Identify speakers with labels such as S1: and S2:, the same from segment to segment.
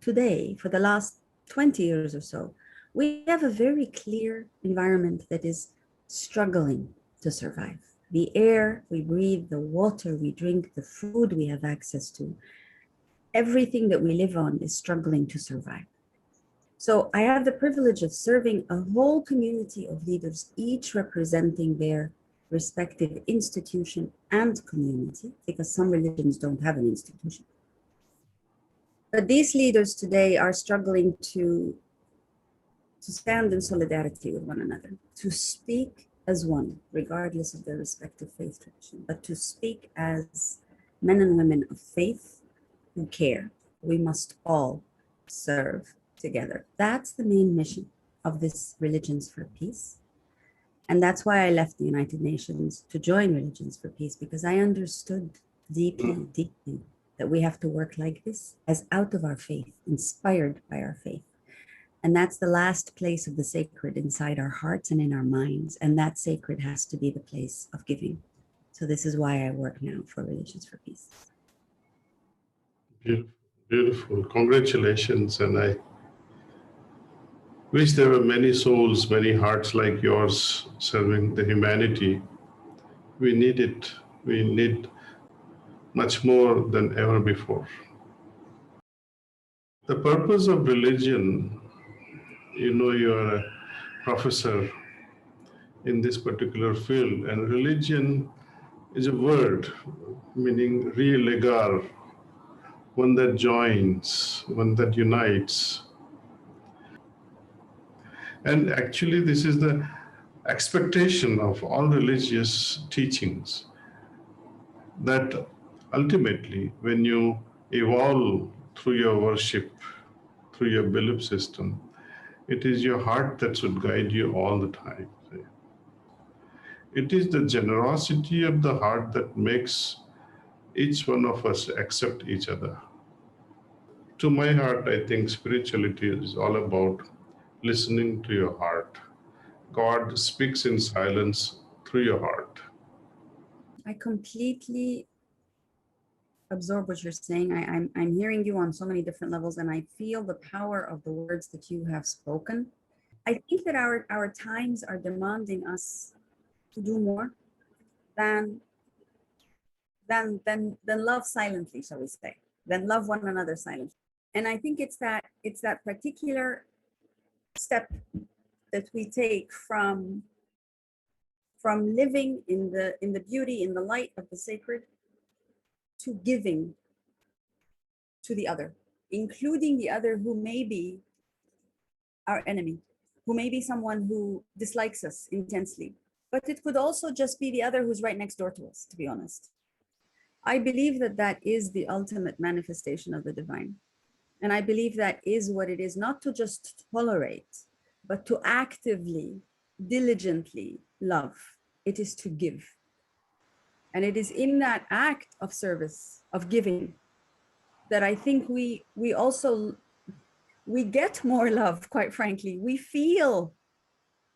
S1: today, for the last 20 years or so, we have a very clear environment that is struggling to survive. The air we breathe, the water we drink, the food we have access to, everything that we live on is struggling to survive. So I have the privilege of serving a whole community of leaders, each representing their respective institution and community, because some religions don't have an institution. But these leaders today are struggling to stand in solidarity with one another, to speak as one, regardless of their respective faith tradition, but to speak as men and women of faith who care. We must all serve together. That's the main mission of this Religions for Peace. And that's why I left the United Nations to join Religions for Peace, because I understood deeply, deeply that we have to work like this, as out of our faith, inspired by our faith. And that's the last place of the sacred inside our hearts and in our minds. And that sacred has to be the place of giving. So this is why I work now for Religions for Peace.
S2: Beautiful, beautiful. Congratulations. And I wish there were many souls, many hearts like yours serving the humanity. We need it. We need much more than ever before. The purpose of religion, you know, you're a professor in this particular field, and religion is a word meaning re-legar, one that joins, one that unites. And actually, this is the expectation of all religious teachings, that ultimately, when you evolve through your worship, through your belief system, it is your heart that should guide you all the time. It is the generosity of the heart that makes each one of us accept each other. To my heart, I think spirituality is all about listening to your heart. God speaks in silence through your heart.
S1: I completely absorb what you're saying. I'm hearing you on so many different levels, and I feel the power of the words that you have spoken. I think that our times are demanding us to do more than love silently, shall we say, than love one another silently. And I think it's that particular step that we take from living in the beauty, in the light of the sacred, to giving to the other, including the other who may be our enemy, who may be someone who dislikes us intensely. But it could also just be the other who's right next door to us, to be honest. I believe that is the ultimate manifestation of the divine. And I believe that is what it is, not to just tolerate, but to actively, diligently love. It is to give. And it is in that act of service, of giving, that I think we get more love, quite frankly. We feel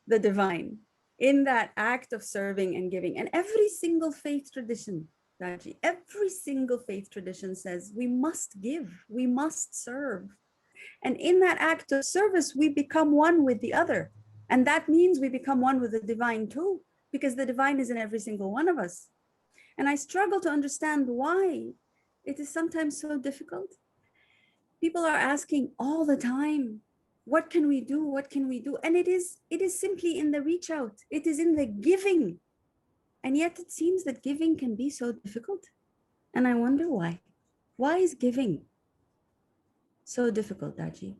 S1: the divine in that act of serving and giving. And every single faith tradition, Raji, every single faith tradition says we must give, we must serve. And in that act of service, we become one with the other. And that means we become one with the divine too, because the divine is in every single one of us. And I struggle to understand why it is sometimes so difficult. People are asking all the time, what can we do? What can we do? And it is simply in the reach out. It is in the giving. And yet it seems that giving can be so difficult. And I wonder why. Why is giving so difficult, Daji?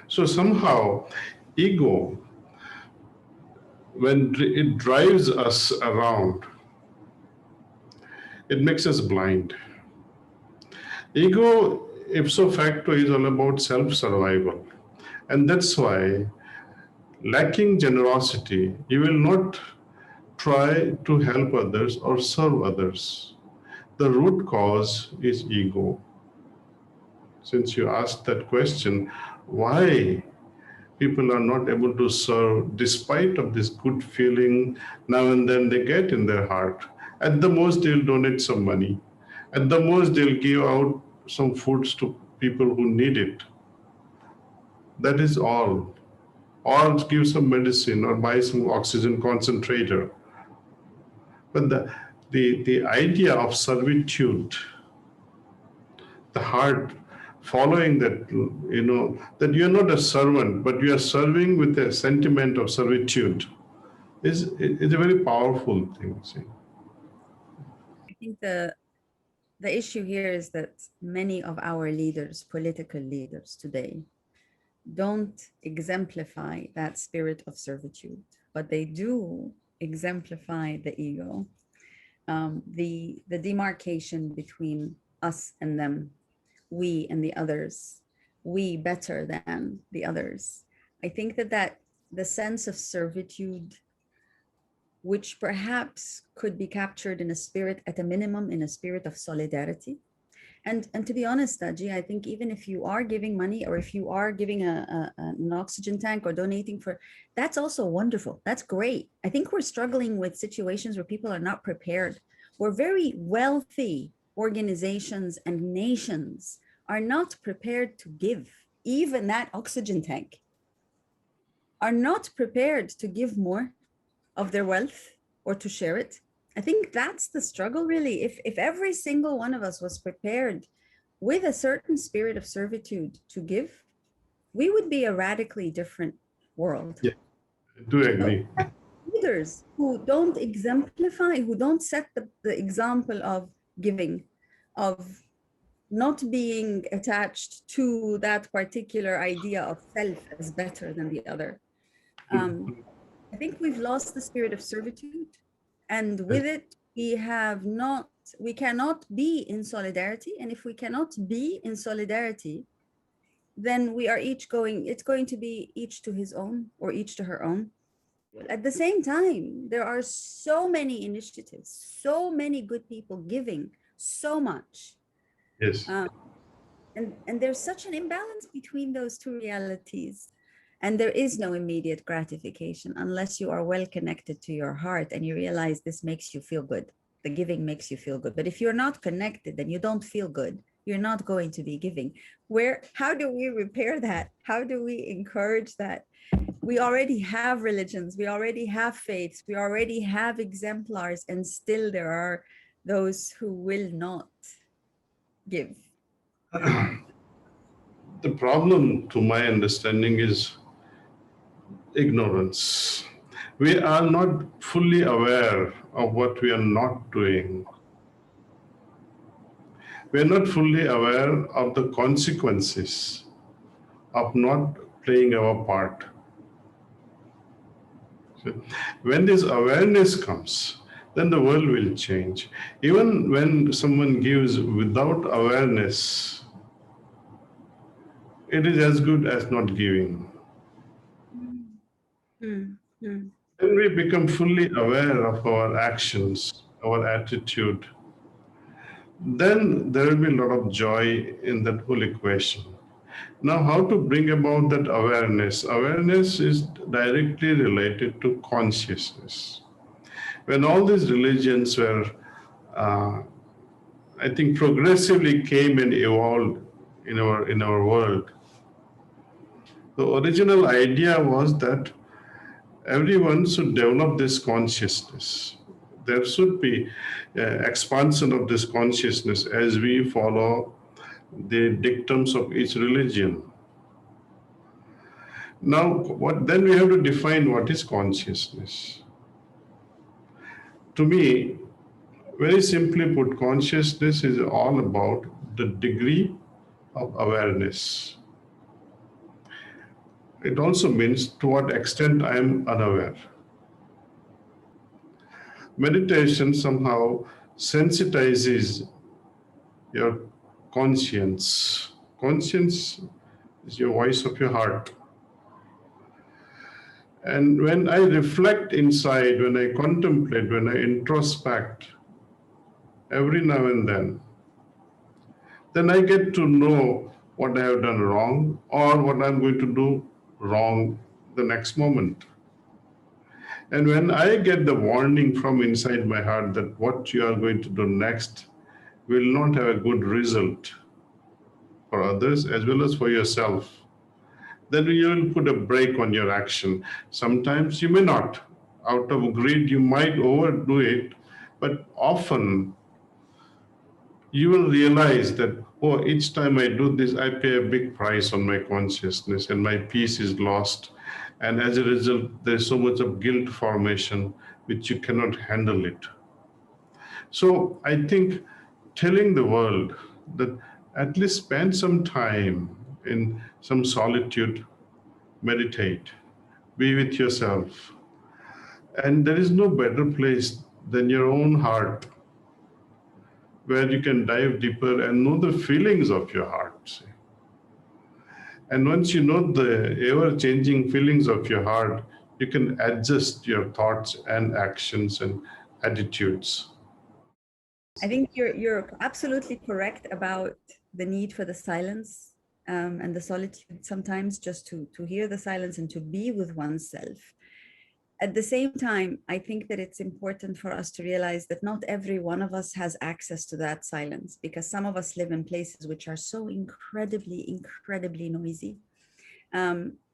S2: So somehow, ego, when it drives us around, it makes us blind. Ego, ipso facto, is all about self-survival. And that's why, lacking generosity, you will not try to help others or serve others. The root cause is ego. Since you asked that question, why people are not able to serve despite of this good feeling now and then they get in their heart? At the most, they'll donate some money. At the most, they'll give out some foods to people who need it. That is all. Or give some medicine or buy some oxygen concentrator. But the idea of servitude, the heart following that, that you're not a servant, but you are serving with a sentiment of servitude is a very powerful thing. See?
S1: I think the issue here is that many of our leaders, political leaders today, don't exemplify that spirit of servitude, but they do exemplify the ego, the demarcation between us and them, we and the others, we better than the others. I think that the sense of servitude, which perhaps could be captured in a spirit, at a minimum, in a spirit of solidarity. And to be honest, Taji, I think even if you are giving money or if you are giving an oxygen tank or donating for, that's also wonderful. That's great. I think we're struggling with situations where people are not prepared. Where very wealthy organizations and nations are not prepared to give even that oxygen tank, are not prepared to give more of their wealth or to share it. I think that's the struggle, really. If every single one of us was prepared with a certain spirit of servitude to give, we would be a radically different world.
S2: Yeah, I do agree.
S1: Leaders who don't exemplify, who don't set the example of giving, of not being attached to that particular idea of self as better than the other. I think we've lost the spirit of servitude, and with it, we cannot be in solidarity. And if we cannot be in solidarity, then we are it's going to be each to his own or each to her own. At the same time, there are so many initiatives, so many good people giving so much.
S2: Yes.
S1: And there's such an imbalance between those two realities. And there is no immediate gratification unless you are well connected to your heart and you realize this makes you feel good. The giving makes you feel good. But if you're not connected and you don't feel good, you're not going to be giving. How do we repair that? How do we encourage that? We already have religions, we already have faiths, we already have exemplars, and still there are those who will not give.
S2: The problem, to my understanding, is ignorance. We are not fully aware of what we are not doing. We are not fully aware of the consequences of not playing our part. So when this awareness comes, then the world will change. Even when someone gives without awareness, it is as good as not giving. When we become fully aware of our actions, our attitude, then there will be a lot of joy in that whole equation. Now, how to bring about that awareness? Awareness is directly related to consciousness. When all these religions were, I think, progressively came and evolved in our world, the original idea was that everyone should develop this consciousness. There should be expansion of this consciousness as we follow the dictums of each religion. Now, then we have to define what is consciousness. To me, very simply put, consciousness is all about the degree of awareness. It also means to what extent I am unaware. Meditation somehow sensitizes your conscience. Conscience is your voice of your heart. And when I reflect inside, when I contemplate, when I introspect, every now and then I get to know what I have done wrong or what I'm going to do wrong the next moment. And when I get the warning from inside my heart that what you are going to do next will not have a good result for others as well as for yourself, then you will put a brake on your action. Sometimes you may not. Out of greed, you might overdo it, but often you will realize that, oh, each time I do this, I pay a big price on my consciousness and my peace is lost. And as a result, there's so much of guilt formation which you cannot handle it. So I think telling the world that at least spend some time in some solitude, meditate, be with yourself. And there is no better place than your own heart where you can dive deeper and know the feelings of your heart. See. And once you know the ever changing feelings of your heart, you can adjust your thoughts and actions and attitudes.
S1: I think you're absolutely correct about the need for the silence and the solitude sometimes, just to hear the silence and to be with oneself. At the same time, I think that it's important for us to realize that not every one of us has access to that silence, because some of us live in places which are so incredibly noisy.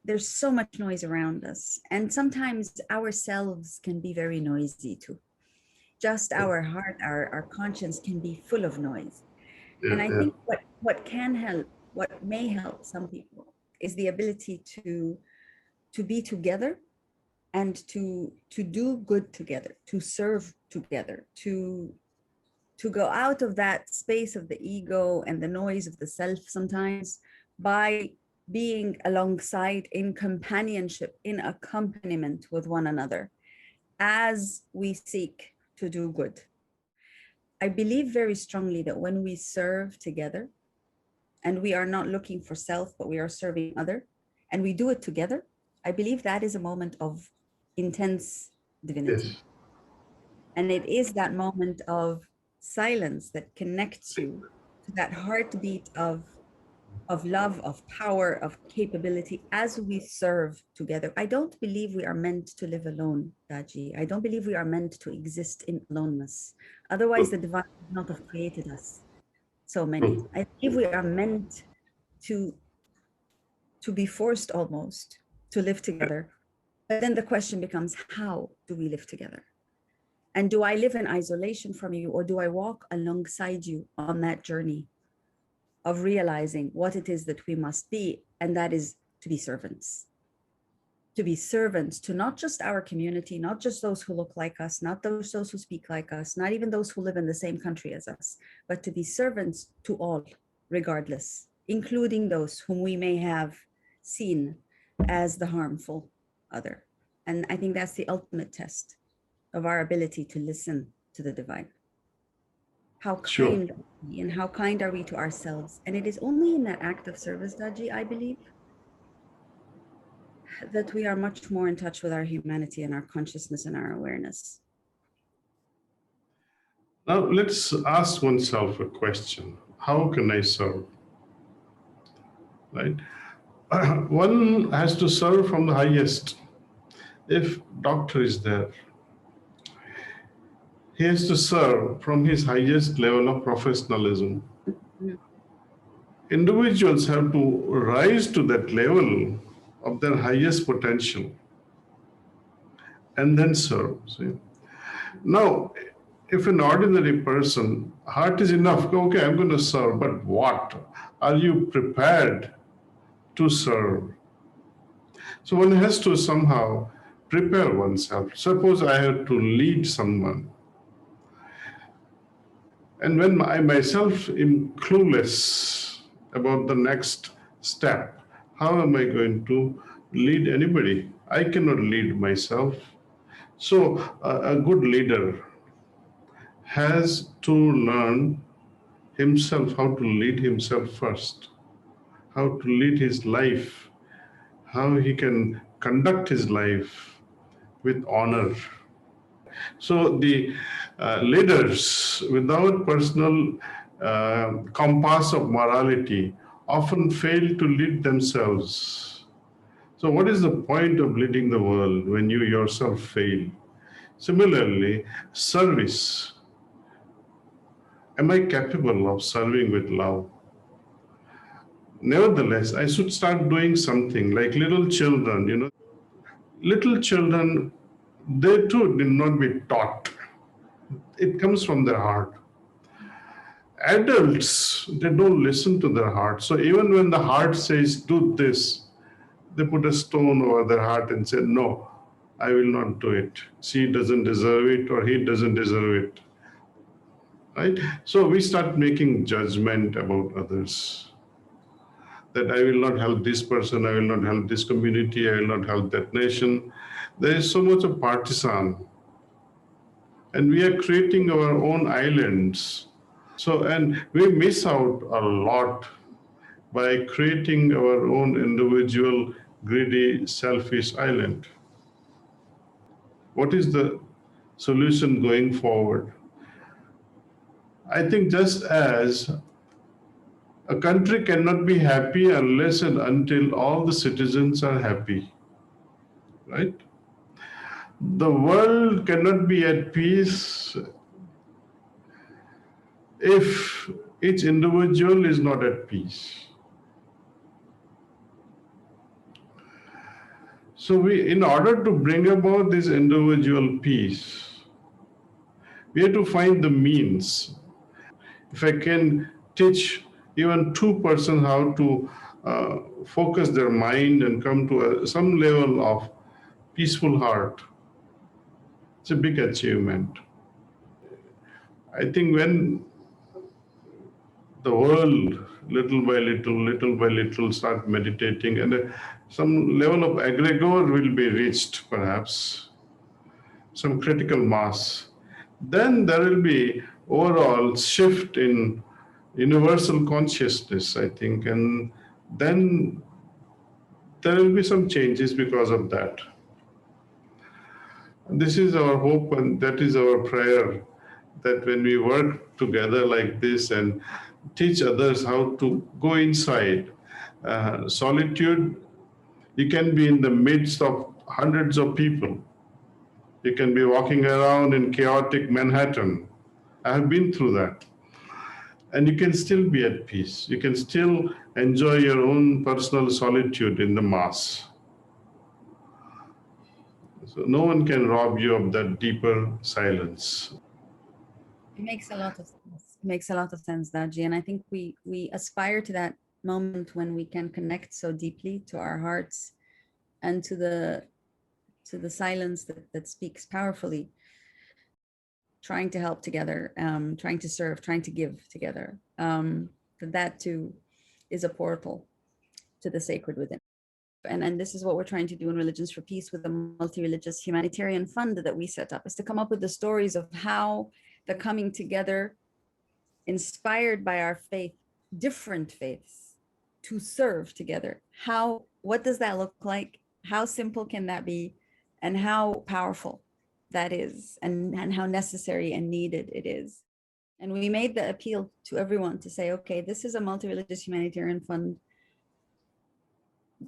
S1: There's so much noise around us, and sometimes ourselves can be very noisy too. Just our heart, our conscience can be full of noise. And
S2: Yeah,
S1: I
S2: yeah.
S1: think what can help, what may help some people, is the ability to be together and to do good together, to serve together, to go out of that space of the ego and the noise of the self sometimes, by being alongside, in companionship, in accompaniment with one another as we seek to do good. I believe very strongly that when we serve together, and we are not looking for self, but we are serving other, and we do it together, I believe that is a moment of intense divinity.
S2: Yes.
S1: And it is that moment of silence that connects you to that heartbeat of love, of power, of capability as we serve together. I don't believe we are meant to live alone, Daji. I don't believe we are meant to exist in aloneness. Otherwise, the
S2: True.
S1: divine would not have created us so many.
S2: True.
S1: I believe we are meant to to be forced almost to live together. But then the question becomes, how do we live together? And do I live in isolation from you, or do I walk alongside you on that journey of realizing what it is that we must be? And that is to be servants. To be servants to not just our community, not just those who look like us, not those who speak like us, not even those who live in the same country as us, but to be servants to all, regardless, including those whom we may have seen as the harmful other. And I think that's the ultimate test of our ability to listen to the divine. How
S2: Sure.
S1: kind are we, and how kind are we to ourselves? And it is only in that act of service, Daji, I believe, that we are much more in touch with our humanity and our consciousness and our awareness.
S2: Now let's ask oneself a question. How can I serve? Right? One has to serve from the highest. If doctor is there, he has to serve from his highest level of professionalism.
S1: Mm.
S2: Individuals have to rise to that level of their highest potential and then serve. See? Now, if an ordinary person, heart is enough, okay, I'm going to serve, but what? Are you prepared to serve? So one has to somehow prepare oneself. Suppose I have to lead someone, and when I myself am clueless about the next step, how am I going to lead anybody? I cannot lead myself. So a good leader has to learn himself how to lead himself first, how to lead his life, how he can conduct his life with honor. So the leaders without personal compass of morality often fail to lead themselves. So what is the point of leading the world when you yourself fail? Similarly, service. Am I capable of serving with love? Nevertheless, I should start doing something like little children, Little children, they too did not be taught. It comes from their heart. Adults, they don't listen to their heart. So even when the heart says, do this, they put a stone over their heart and say, no, I will not do it. She doesn't deserve it or he doesn't deserve it. Right? So we start making judgment about others. That I will not help this person, I will not help this community, I will not help that nation. There is so much of partisan. And we are creating our own islands. So, and we miss out a lot by creating our own individual, greedy, selfish island. What is the solution going forward? I think just as a country cannot be happy unless and until all the citizens are happy, right? The world cannot be at peace if each individual is not at peace. So we, in order to bring about this individual peace, we have to find the means. If I can teach even two persons how to focus their mind and come to some level of peaceful heart, it's a big achievement. I think when the world, little by little, start meditating, and some level of egregore will be reached, perhaps, some critical mass, then there will be overall shift in universal consciousness, I think, and then there will be some changes because of that. This is our hope and that is our prayer, that when we work together like this and teach others how to go inside, solitude, you can be in the midst of hundreds of people. You can be walking around in chaotic Manhattan. I have been through that. And you can still be at peace. You can still enjoy your own personal solitude in the mass. So no one can rob you of that deeper silence.
S1: It makes a lot of sense. It makes a lot of sense, Daji. And I think we aspire to that moment when we can connect so deeply to our hearts and to the silence that speaks powerfully, trying to help together, trying to serve, trying to give together. That too is a portal to the sacred within. And this is what we're trying to do in Religions for Peace with a multi-religious humanitarian fund that we set up, is to come up with the stories of how the coming together, inspired by our faith, different faiths, to serve together. What does that look like? How simple can that be? And how powerful that is, and how necessary and needed it is. And we made the appeal to everyone to say, okay, this is a multi-religious humanitarian fund.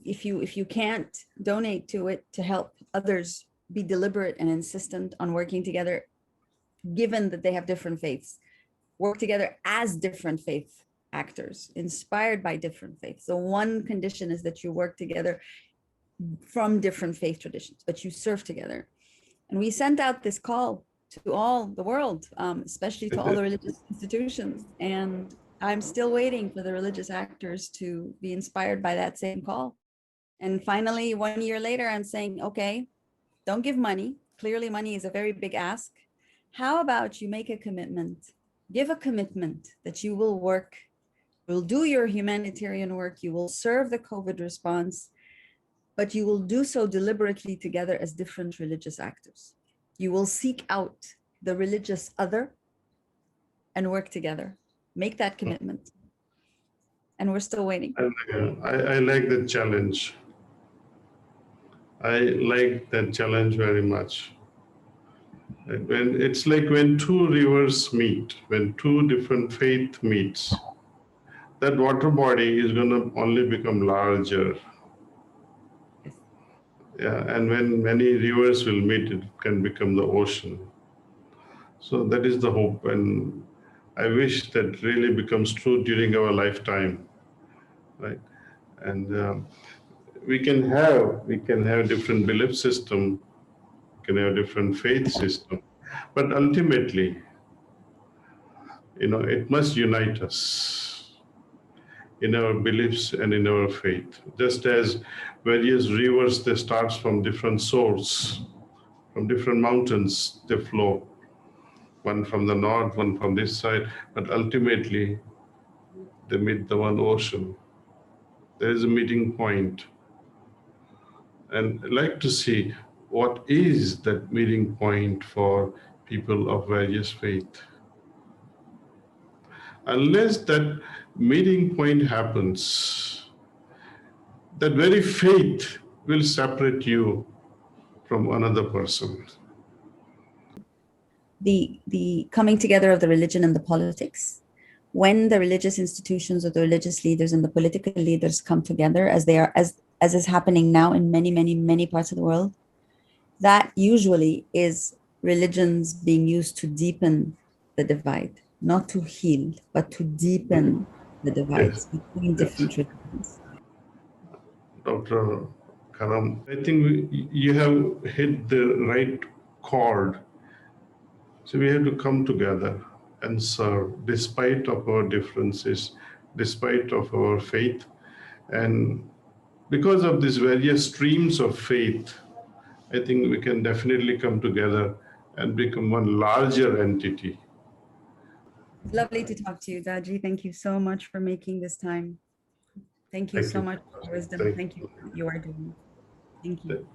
S1: If you can't donate to it to help others be deliberate and insistent on working together, given that they have different faiths, work together as different faith actors, inspired by different faiths. So one condition is that you work together from different faith traditions, but you serve together. And we sent out this call to all the world, especially to all the religious institutions. And I'm still waiting for the religious actors to be inspired by that same call. And finally, 1 year later, I'm saying, okay, don't give money. Clearly, money is a very big ask. How about you make a commitment? Give a commitment that you will work, you'll do your humanitarian work, you will serve the COVID response, but you will do so deliberately together as different religious actors. You will seek out the religious other and work together. Make that commitment. And we're still waiting.
S2: I like the challenge. I like that challenge very much. When it's like when two rivers meet, when two different faith meets, that water body is going to only become larger. Yeah, and when many rivers will meet, it can become the ocean. So that is the hope, and I wish that really becomes true during our lifetime, right? And we can have different belief system, we can have different faith system, but ultimately, it must unite us in our beliefs and in our faith. Just as various rivers, they start from different source, from different mountains, they flow. One from the north, one from this side, but ultimately they meet the one ocean. There is a meeting point, and I'd like to see what is that meeting point for people of various faith. Unless that meeting point happens, that very faith will separate you from another person.
S1: The coming together of the religion and the politics, when the religious institutions or the religious leaders and the political leaders come together, as they are, as is happening now in many, many, many parts of the world, that usually is religions being used to deepen the divide, not to heal, but to deepen the
S2: Yes,
S1: divides between
S2: yes.
S1: different religions.
S2: Dr. Karam, I think you have hit the right chord. So we have to come together and serve despite of our differences, despite of our faith. And because of these various streams of faith, I think we can definitely come together and become one larger entity.
S1: It's lovely to talk to you, Daji. Thank you so much for making this time. Thank you
S2: Thank
S1: so
S2: you.
S1: much for your wisdom.
S2: Thank
S1: Thank you for what you are doing. Thank you.
S2: you.